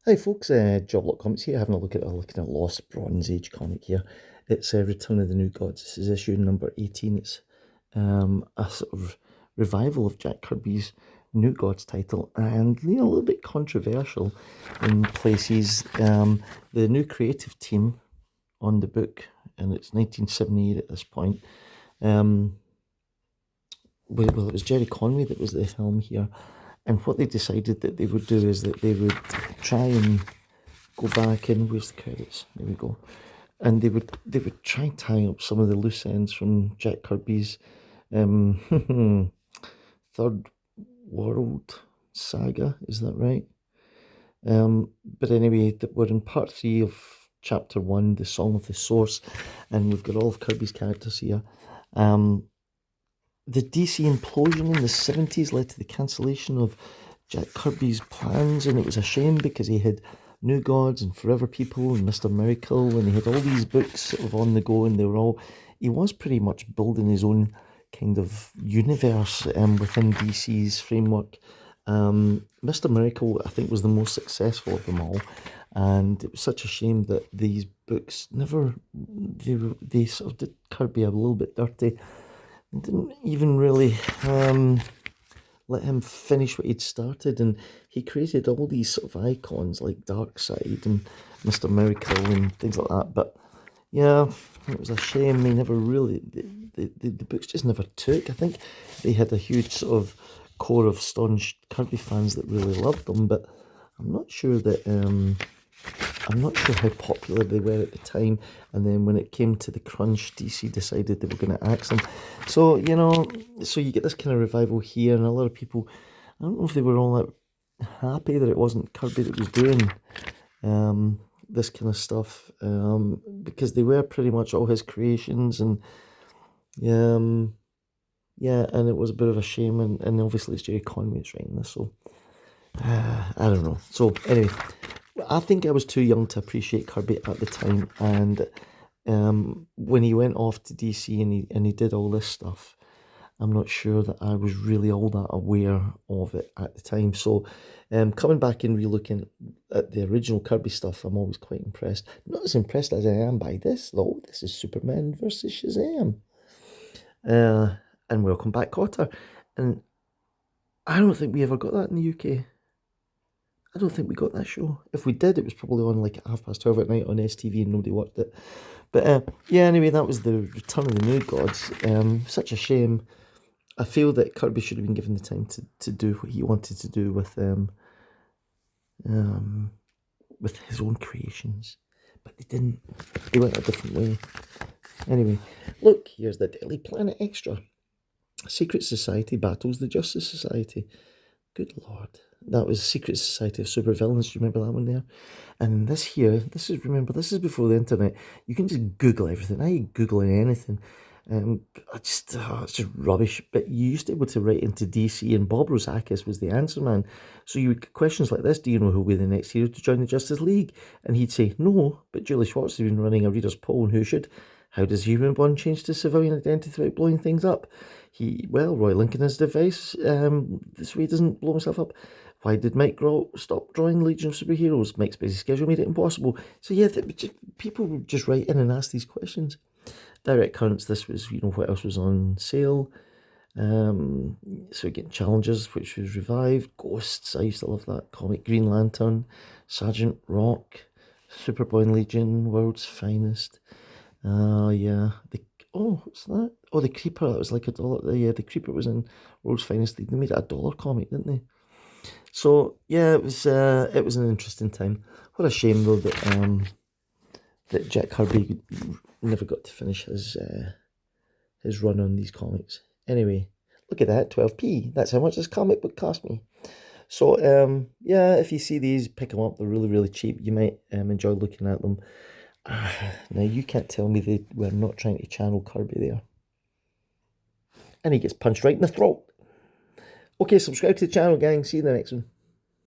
Hi folks, Job Comics here, having a look at a Lost Bronze Age comic here. It's Return of the New Gods. This is issue number 18. It's a sort of revival of Jack Kirby's New Gods title, and a little bit controversial in places. The new creative team on the book, and it's 1978 at this point. Well, it was Jerry Conway that was the helm here. And what they decided that they would do is that they would try and go back and where's the credits? There we go. And they would try and tie up some of the loose ends from Jack Kirby's Third World Saga. Is that right? But anyway, we're in part 3 of chapter 1, the Song of the Source, and we've got all of Kirby's characters here. The DC implosion in the 70s led to the cancellation of Jack Kirby's plans, and it was a shame because he had New Gods and Forever People and Mr. Miracle, and he had all these books sort of on the go, and he was pretty much building his own kind of universe within DC's framework. Mr. Miracle, I think, was the most successful of them all, and it was such a shame that these books they sort of did Kirby a little bit dirty. Didn't even really let him finish what he'd started, and he created all these sort of icons like Darkseid and Mr. Miracle and things like that. But yeah, it was a shame. They never really the books just never took. I think they had a huge sort of core of staunch Kirby fans that really loved them, but I'm not sure how popular they were at the time. And then when it came to the crunch, DC decided they were going to axe them. So, so you get this kind of revival here, and a lot of people, I don't know if they were all that happy that it wasn't Kirby that was doing this kind of stuff, because they were pretty much all his creations, and and it was a bit of a shame, and obviously it's Jerry Conway that's writing this, so I don't know. So anyway, I think I was too young to appreciate Kirby at the time, and when he went off to DC and he did all this stuff, I'm not sure that I was really all that aware of it at the time. So coming back and re-looking at the original Kirby stuff, I'm always quite impressed. Not as impressed as I am by this, though. This is Superman versus Shazam. And welcome back, Cotter. And I don't think we ever got that in the UK. I don't think we got that show. If we did, it was probably on like at 12:30 at night on STV and nobody watched it. But anyway, that was the Return of the New Gods. Such a shame. I feel that Kirby should have been given the time to do what he wanted to do with his own creations. But they didn't. They went a different way. Anyway, look, here's the Daily Planet Extra. Secret Society battles the Justice Society. Good Lord. That was Secret Society of Supervillains. Do you remember that one there? And this is before the internet. You can just Google everything. I ain't Googling anything. It's just rubbish. But you used to be able to write into DC, and Bob Rozakis was the answer man. So you would get questions like this: do you know who will be the next hero to join the Justice League? And he'd say, no, but Julie Schwartz has been running a reader's poll on who should. How does human bond change to civilian identity without blowing things up? Roy Lincoln has advice this way he doesn't blow himself up. Why did Mike stop drawing Legion of Superheroes? Mike's busy schedule made it impossible. So yeah, people would just write in and ask these questions. Direct Currents, this was, what else was on sale. So again, Challengers, which was revived. Ghosts, I used to love that comic. Green Lantern, Sergeant Rock, Superboy and Legion, World's Finest. What's that? Oh, the Creeper, that was like $1. The Creeper was in World's Finest. They made it $1 comic, didn't they? So yeah, it was an interesting time. What a shame though that Jack Kirby never got to finish his run on these comics. Anyway, look at that, 12p. That's how much this comic book cost me. So if you see these, pick them up. They're really, really cheap. You might enjoy looking at them. Now you can't tell me they were not trying to channel Kirby there. And he gets punched right in the throat. Okay, subscribe to the channel, gang. See you in the next one.